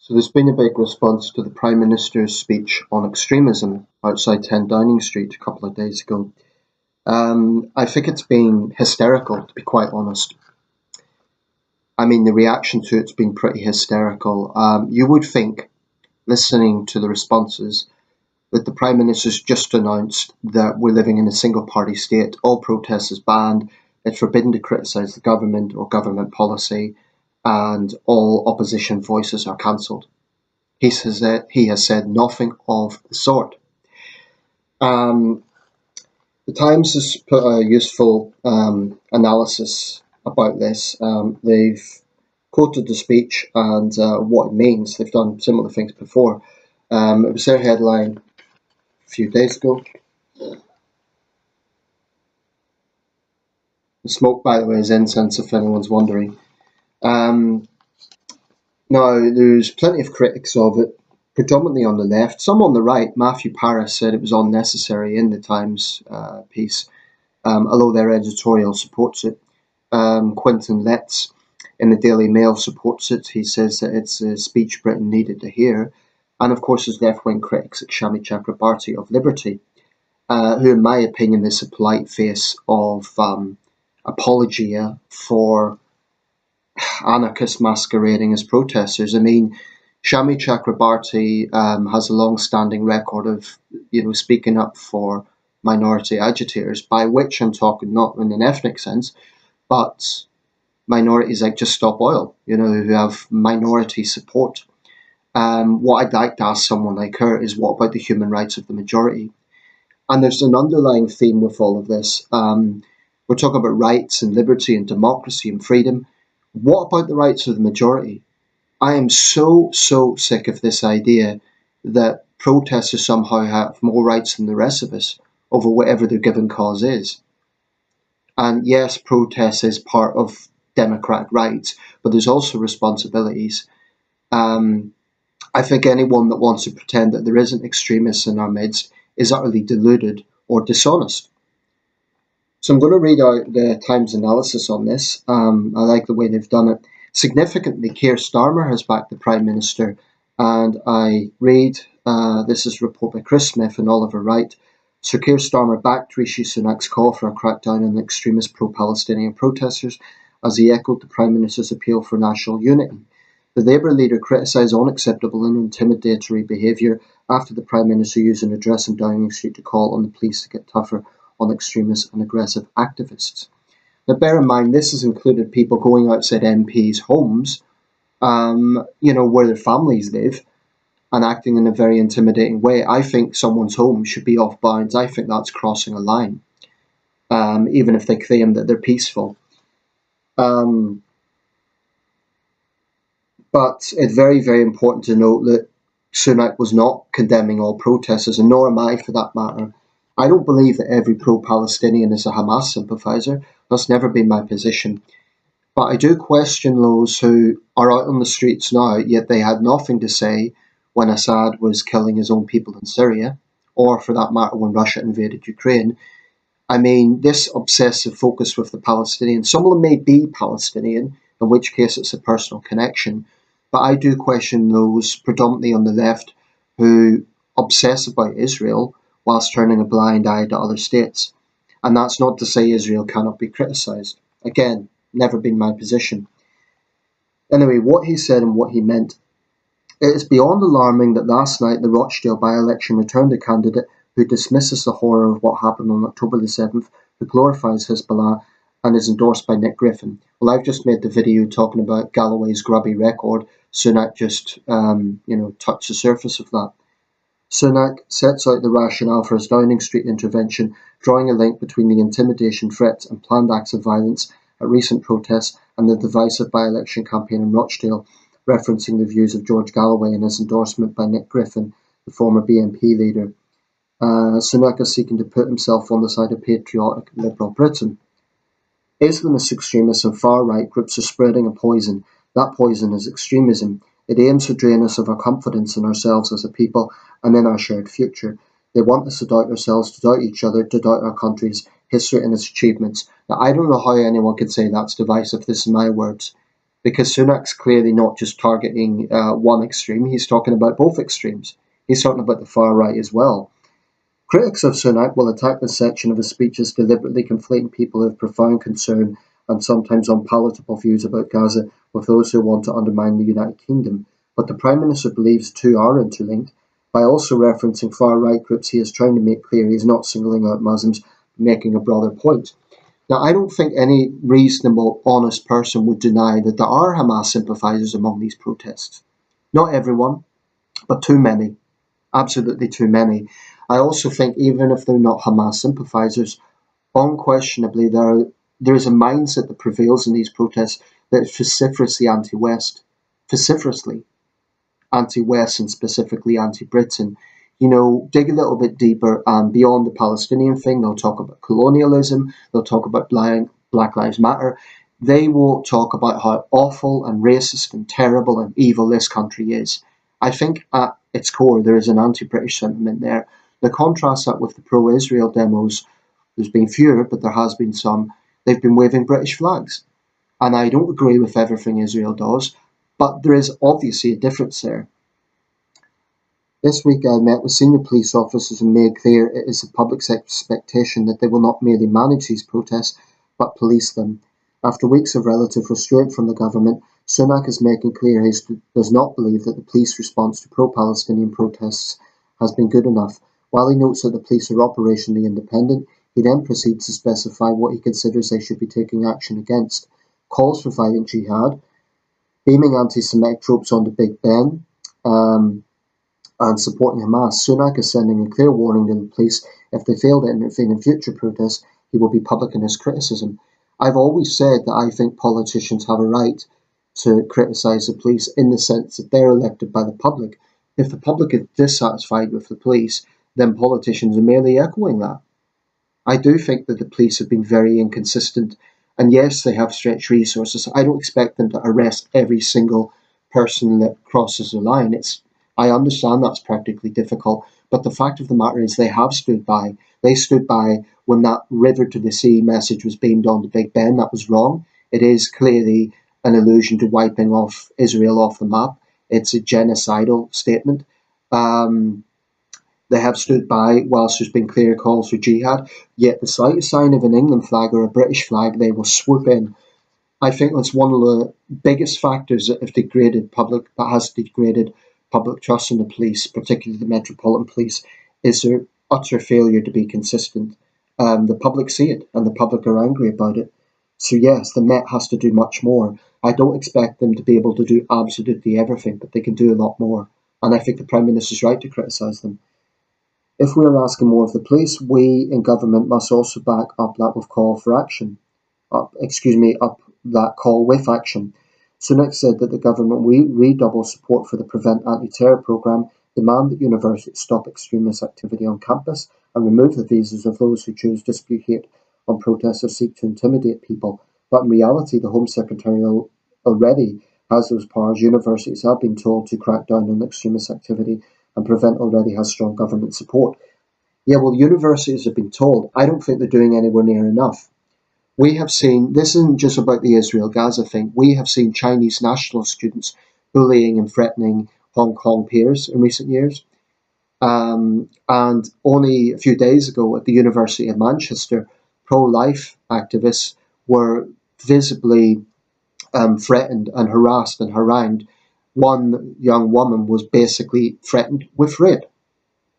So there's been a big response to the Prime Minister's speech on extremism outside 10 Downing Street a couple of days ago. I think it's been hysterical, to be quite honest. I mean, the reaction to it's been pretty hysterical. You would think, listening to the responses, that the Prime Minister's just announced that we're living in a single-party state, all protest is banned, it's forbidden to criticise the government or government policy, and all opposition voices are cancelled. He has said nothing of the sort. The Times has put a useful analysis about this. They've quoted the speech and what it means. They've done similar things before. It was their headline a few days ago. The smoke, by the way, is incense, if anyone's wondering. Now, there's plenty of critics of it, predominantly on the left. Some on the right. Matthew Paris said it was unnecessary in the Times piece, although their editorial supports it. Quentin Letts in the Daily Mail supports it. He says that it's a speech Britain needed to hear. And of course, there's left-wing critics like Shami Chakrabarti of Liberty, who, in my opinion, is a polite face of apologia for anarchists masquerading as protesters. I mean, Shami Chakrabarti has a long-standing record of, speaking up for minority agitators, by which I'm talking not in an ethnic sense, but minorities like Just Stop Oil, who have minority support. What I'd like to ask someone like her is, what about the human rights of the majority? And there's an underlying theme with all of this. We're talking about rights and liberty and democracy and freedom. What about the rights of the majority? I am so sick of this idea that protesters somehow have more rights than the rest of us over whatever their given cause is. And yes, protest is part of democratic rights, but there's also responsibilities. I think anyone that wants to pretend that there isn't extremists in our midst is utterly deluded or dishonest. So I'm going to read out the Times analysis on this. I like the way they've done it. Significantly, Keir Starmer has backed the Prime Minister, and I read, this is a report by Chris Smith and Oliver Wright. Sir Keir Starmer backed Rishi Sunak's call for a crackdown on extremist pro-Palestinian protesters as he echoed the Prime Minister's appeal for national unity. The Labour leader criticised unacceptable and intimidatory behaviour after the Prime Minister used an address in Downing Street to call on the police to get tougher on extremist and aggressive activists. Now, bear in mind, this has included people going outside MPs' homes, where their families live, and acting in a very intimidating way. I think someone's home should be off bounds. I think that's crossing a line, even if they claim that they're peaceful. But it's very, very important to note that Sunak was not condemning all protesters, and nor am I for that matter. I don't believe that every pro-Palestinian is a Hamas sympathiser. That's never been my position. But I do question those who are out on the streets now, yet they had nothing to say when Assad was killing his own people in Syria, or for that matter when Russia invaded Ukraine. I mean, this obsessive focus with the Palestinians, some of them may be Palestinian, in which case it's a personal connection, but I do question those predominantly on the left who obsess about Israel whilst turning a blind eye to other states. And that's not to say Israel cannot be criticised. Again, never been my position. Anyway, what he said and what he meant. It is beyond alarming that last night the Rochdale by-election returned a candidate who dismisses the horror of what happened on October the 7th, who glorifies Hezbollah and is endorsed by Nick Griffin. Well, I've just made the video talking about Galloway's grubby record. Sunak just, touched the surface of that. Sunak sets out the rationale for his Downing Street intervention, drawing a link between the intimidation threats and planned acts of violence at recent protests and the divisive by-election campaign in Rochdale, referencing the views of George Galloway and his endorsement by Nick Griffin, the former BNP leader. Sunak is seeking to put himself on the side of patriotic liberal Britain. Islamist extremists and far-right groups are spreading a poison. That poison is extremism. It aims to drain us of our confidence in ourselves as a people and in our shared future. They want us to doubt ourselves, to doubt each other, to doubt our country's history and its achievements. Now, I don't know how anyone could say that's divisive. This is my words. because Sunak's clearly not just targeting one extreme, he's talking about both extremes. He's talking about the far right as well. Critics of Sunak will attack this section of his speech as deliberately conflating people who have profound concern and sometimes unpalatable views about Gaza with those who want to undermine the United Kingdom. But the Prime Minister believes the two are interlinked. By also referencing far-right groups, he is trying to make clear he is not singling out Muslims, making a broader point. Now, I don't think any reasonable, honest person would deny that there are Hamas sympathisers among these protests. Not everyone, but too many. Absolutely too many. I also think even if they're not Hamas sympathisers, unquestionably there is a mindset that prevails in these protests that is vociferously anti-West. Vociferously anti-West and specifically anti-Britain. Dig a little bit deeper and beyond the Palestinian thing, they'll talk about colonialism, they'll talk about Black Lives Matter. They will talk about how awful and racist and terrible and evil this country is. I think at its core there is an anti-British sentiment there. The contrast that with the pro-Israel demos, there's been fewer, but there has been some. They've been waving British flags. And I don't agree with everything Israel does, but there is obviously a difference there. This week I met with senior police officers and made clear it is the public's expectation that they will not merely manage these protests, but police them. After weeks of relative restraint from the government, Sunak is making clear he does not believe that the police response to pro-Palestinian protests has been good enough. While he notes that the police are operationally independent, he then proceeds to specify what he considers they should be taking action against. Calls for violent jihad, beaming anti-Semitic tropes onto Big Ben, and supporting Hamas. Sunak is sending a clear warning to the police: if they fail to intervene in future protests, he will be public in his criticism. I've always said that I think politicians have a right to criticise the police in the sense that they're elected by the public. If the public is dissatisfied with the police, then politicians are merely echoing that. I do think that the police have been very inconsistent, and yes, they have stretched resources. I don't expect them to arrest every single person that crosses the line. I understand that's practically difficult, but the fact of the matter is they have stood by. They stood by when that river to the sea message was beamed onto Big Ben. That was wrong. It is clearly an allusion to wiping off Israel off the map. It's a genocidal statement. They have stood by whilst there's been clear calls for jihad, yet the slightest sign of an England flag or a British flag, they will swoop in. I think that's one of the biggest factors that has degraded public trust in the police, particularly the Metropolitan Police, is their utter failure to be consistent. The public see it, and the public are angry about it. So yes, the Met has to do much more. I don't expect them to be able to do absolutely everything, but they can do a lot more. And I think the Prime Minister's right to criticise them. If we are asking more of the police, we in government must also back up that with call for action. Up that call with action. Sunak said that the government will redouble support for the Prevent Anti-Terror programme, demand that universities stop extremist activity on campus, and remove the visas of those who choose to spew hate on protests or seek to intimidate people. But in reality, the Home Secretary already has those powers. Universities have been told to crack down on extremist activity, and Prevent already has strong government support. Yeah, well, universities have been told. I don't think they're doing anywhere near enough. We have seen, this isn't just about the Israel-Gaza thing, we have seen Chinese nationalist students bullying and threatening Hong Kong peers in recent years. And only a few days ago at the University of Manchester, pro-life activists were visibly threatened and harassed and harangued. One young woman was basically threatened with rape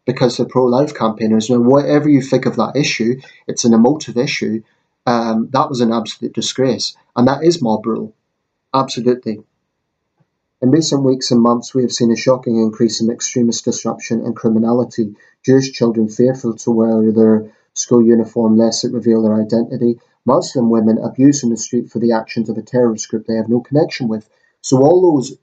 because they're pro-life campaigners. Now, whatever you think of that issue, it's an emotive issue. That was an absolute disgrace. And that is mob rule. Absolutely. In recent weeks and months, we have seen a shocking increase in extremist disruption and criminality. Jewish children fearful to wear their school uniform lest it reveal their identity. Muslim women abused in the street for the actions of a terrorist group they have no connection with. So all those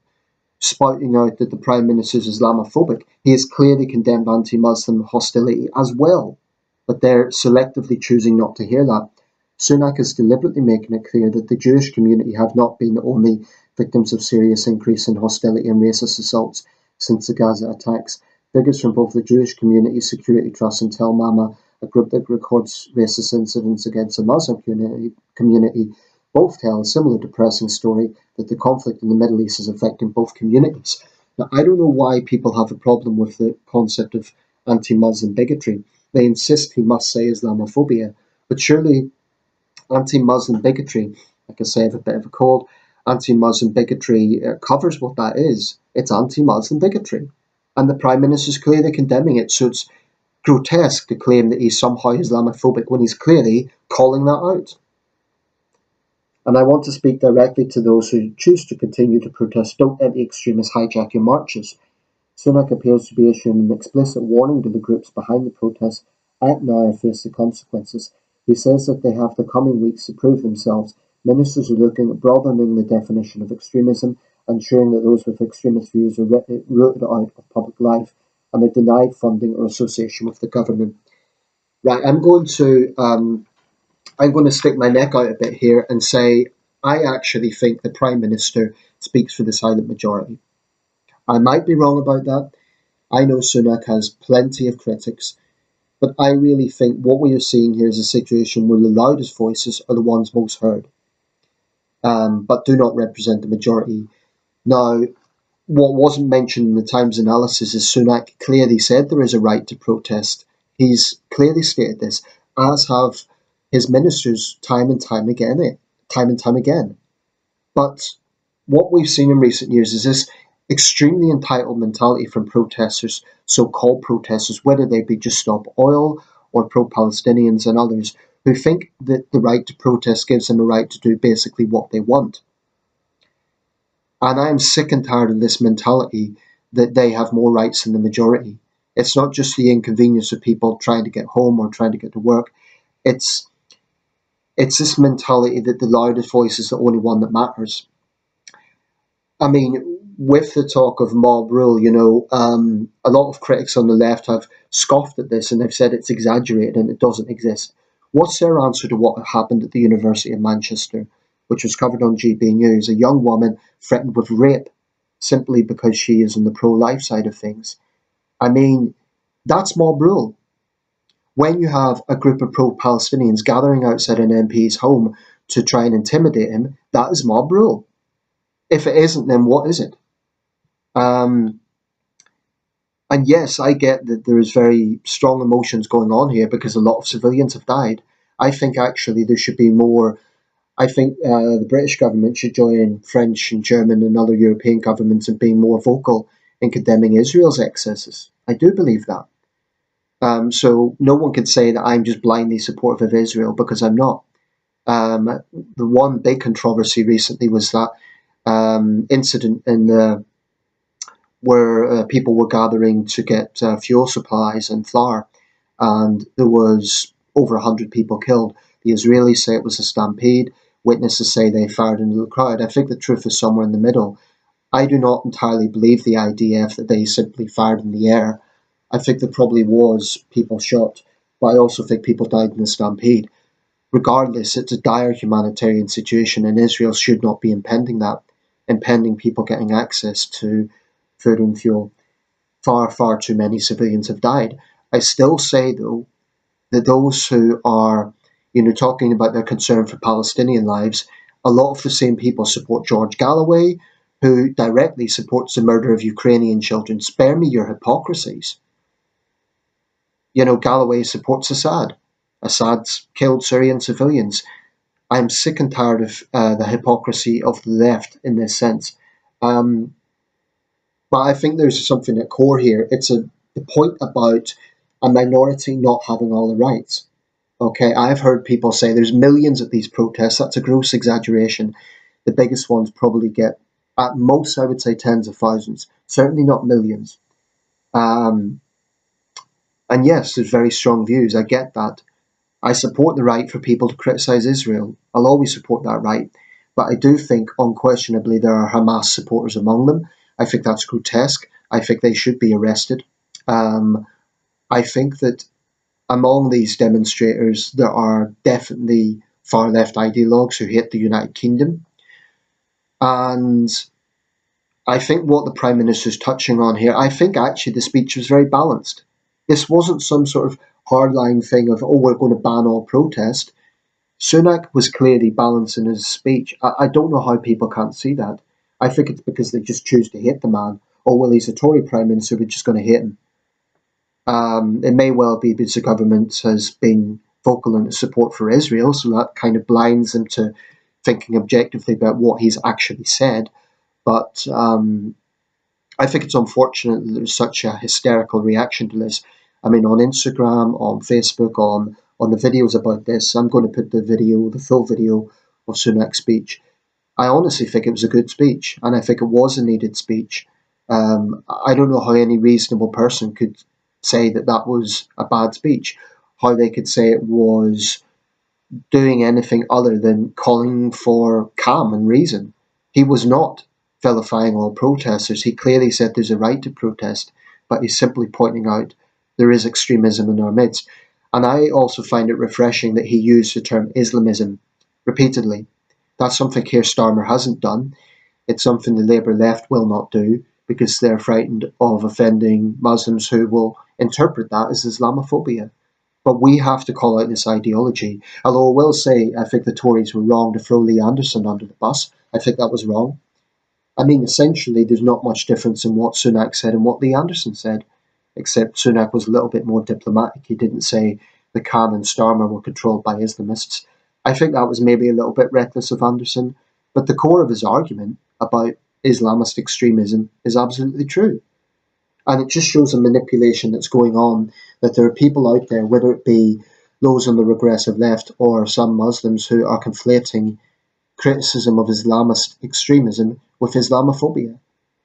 spouting out that the Prime Minister is Islamophobic, he has clearly condemned anti-Muslim hostility as well. But they're selectively choosing not to hear that. Sunak is deliberately making it clear that the Jewish community have not been the only victims of serious increase in hostility and racist assaults since the Gaza attacks. Figures from both the Jewish Community Security Trust and Tel Mama, a group that records racist incidents against the Muslim community, Both tell a similar depressing story that the conflict in the Middle East is affecting both communities. Now, I don't know why people have a problem with the concept of anti-Muslim bigotry. They insist he must say Islamophobia, but surely anti-Muslim bigotry, like I say, I have a bit of a cold, anti-Muslim bigotry covers what that is. It's anti-Muslim bigotry. And the Prime Minister is clearly condemning it, so it's grotesque to claim that he's somehow Islamophobic when he's clearly calling that out. And I want to speak directly to those who choose to continue to protest. Don't let the extremists hijack your marches. Sunak appears to be issuing an explicit warning to the groups behind the protests act now or face the consequences. He says that they have the coming weeks to prove themselves. Ministers are looking at broadening the definition of extremism, ensuring that those with extremist views are rooted out of public life and are denied funding or association with the government. Right, I'm going to stick my neck out a bit here and say I actually think the Prime Minister speaks for the silent majority. I might be wrong about that. I know Sunak has plenty of critics, but I really think what we are seeing here is a situation where the loudest voices are the ones most heard, but do not represent the majority. Now, what wasn't mentioned in the Times analysis is Sunak clearly said there is a right to protest. He's clearly stated this, as have his ministers time and time again. Time and time again. But what we've seen in recent years is this extremely entitled mentality from protesters, so-called protesters, whether they be Just Stop Oil or pro-Palestinians and others, who think that the right to protest gives them a right to do basically what they want. And I'm sick and tired of this mentality that they have more rights than the majority. It's not just the inconvenience of people trying to get home or trying to get to work. It's this mentality that the loudest voice is the only one that matters. I mean, with the talk of mob rule, a lot of critics on the left have scoffed at this and they've said it's exaggerated and it doesn't exist. What's their answer to what happened at the University of Manchester, which was covered on GB News? A young woman threatened with rape simply because she is on the pro-life side of things. I mean, that's mob rule. When you have a group of pro-Palestinians gathering outside an MP's home to try and intimidate him, that is mob rule. If it isn't, then what is it? Um, and yes, I get that there is very strong emotions going on here because a lot of civilians have died. I think actually there should be more. I think the British government should join French and German and other European governments in being more vocal in condemning Israel's excesses. I do believe that. So no one can say that I'm just blindly supportive of Israel because I'm not. The one big controversy recently was that incident in the where people were gathering to get fuel supplies and flour, and there was over 100 people killed. The Israelis say it was a stampede. Witnesses say they fired into the crowd. I think the truth is somewhere in the middle. I do not entirely believe the IDF that they simply fired in the air. I think there probably was people shot, but I also think people died in the stampede. Regardless, it's a dire humanitarian situation, and Israel should not be impending people getting access to food and fuel. Far, far too many civilians have died. I still say, though, that those who are, talking about their concern for Palestinian lives, a lot of the same people support George Galloway, who directly supports the murder of Ukrainian children. Spare me your hypocrisies. Galloway supports Assad. Assad's killed Syrian civilians. I'm sick and tired of the hypocrisy of the left in this sense. But I think there's something at core here. It's the point about a minority not having all the rights. Okay, I've heard people say there's millions at these protests. That's a gross exaggeration. The biggest ones probably get, at most, I would say tens of thousands. Certainly not millions. Um, and yes, there's very strong views. I get that. I support the right for people to criticize Israel. I'll always support that right. But I do think, unquestionably, there are Hamas supporters among them. I think that's grotesque. I think they should be arrested. I think that among these demonstrators, there are definitely far left ideologues who hate the United Kingdom. And I think what the Prime Minister is touching on here, I think actually the speech was very balanced. This wasn't some sort of hardline thing of, oh, we're going to ban all protest. Sunak was clearly balancing his speech. I don't know how people can't see that. I think it's because they just choose to hate the man. Oh, well, he's a Tory Prime Minister, we're just going to hate him. It may well be because the government has been vocal in its support for Israel, so that kind of blinds them to thinking objectively about what he's actually said. But I think it's unfortunate that there's such a hysterical reaction to this. I mean, on Instagram, on Facebook, on the videos about this, I'm going to put the full video of Sunak's speech. I honestly think it was a good speech, and I think it was a needed speech. I don't know how any reasonable person could say that that was a bad speech, how they could say it was doing anything other than calling for calm and reason. He was not vilifying all protesters. He clearly said there's a right to protest, but he's simply pointing out there is extremism in our midst. And I also find it refreshing that he used the term Islamism repeatedly. That's something Keir Starmer hasn't done. It's something the Labour left will not do because they're frightened of offending Muslims who will interpret that as Islamophobia. But we have to call out this ideology. Although I will say, I think the Tories were wrong to throw Lee Anderson under the bus. I think that was wrong. I mean, essentially, there's not much difference in what Sunak said and what Lee Anderson said, except Sunak was a little bit more diplomatic. He didn't say the Khan and Starmer were controlled by Islamists. I think that was maybe a little bit reckless of Anderson, but the core of his argument about Islamist extremism is absolutely true. And it just shows a manipulation that's going on, that there are people out there, whether it be those on the regressive left or some Muslims, who are conflating criticism of Islamist extremism with Islamophobia.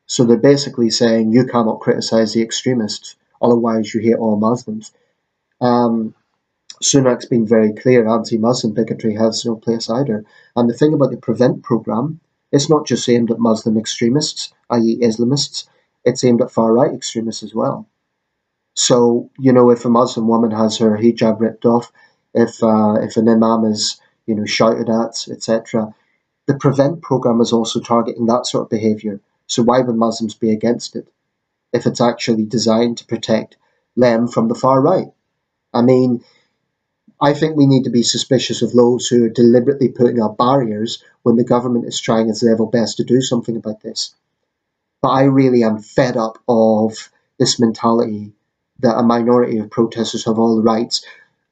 So they're basically saying you cannot criticize the extremists, otherwise you hate all Muslims. Um, Sunak's been very clear, anti-Muslim bigotry has no place either. And the thing about the Prevent programme, it's not just aimed at Muslim extremists, i.e. Islamists, it's aimed at far-right extremists as well. So, if a Muslim woman has her hijab ripped off, if an imam is, shouted at, etc., the Prevent programme is also targeting that sort of behaviour. So why would Muslims be against it if it's actually designed to protect them from the far right? I mean, I think we need to be suspicious of those who are deliberately putting up barriers when the government is trying its level best to do something about this. But I really am fed up of this mentality that a minority of protesters have all the rights.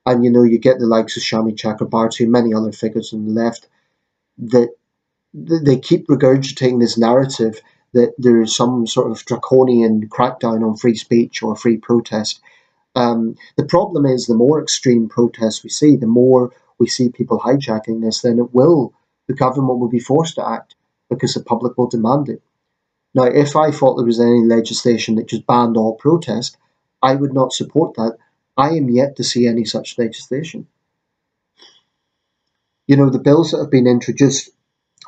And you get the likes of Shami Chakrabarti and many other figures on the left that they keep regurgitating this narrative that there is some sort of draconian crackdown on free speech or free protest. The problem is the more extreme protests we see, the more we see people hijacking this, then the government will be forced to act because the public will demand it. Now, if I thought there was any legislation that just banned all protest, I would not support that. I am yet to see any such legislation. The bills that have been introduced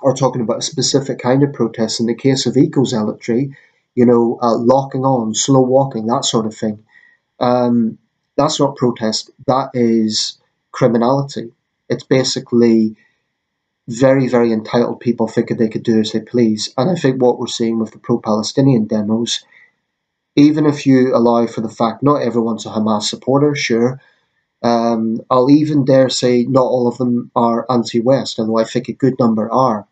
are talking about a specific kind of protest. In the case of eco-zealotry, locking on, slow walking, that sort of thing. That's not protest. That is criminality. It's basically very, very entitled people thinking they could do as they please. And I think what we're seeing with the pro-Palestinian demos, even if you allow for the fact not everyone's a Hamas supporter, sure, I'll even dare say not all of them are anti-West, although I think a good number are.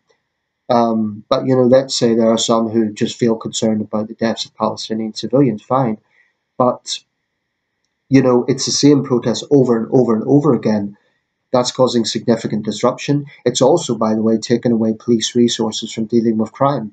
But let's say there are some who just feel concerned about the deaths of Palestinian civilians, fine. But, it's the same protest over and over and over again. That's causing significant disruption. It's also, by the way, taken away police resources from dealing with crime.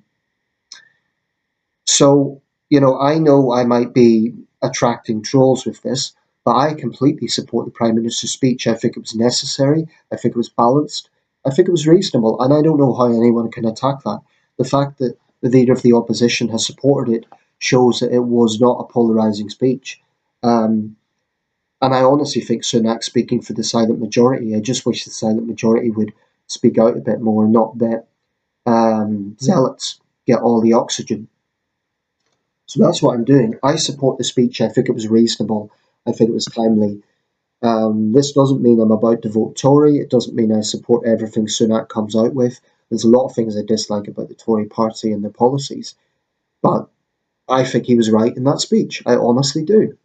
So, I know I might be attracting trolls with this, but I completely support the Prime Minister's speech. I think it was necessary. I think it was balanced. I think it was reasonable. And I don't know how anyone can attack that. The fact that the leader of the opposition has supported it shows that it was not a polarising speech. And I honestly think Sunak's speaking for the silent majority. I just wish the silent majority would speak out a bit more, not that zealots get all the oxygen. So that's what I'm doing. I support the speech. I think it was reasonable. I think it was timely. This doesn't mean I'm about to vote Tory. It doesn't mean I support everything Sunak comes out with. There's a lot of things I dislike about the Tory party and their policies. But I think he was right in that speech. I honestly do.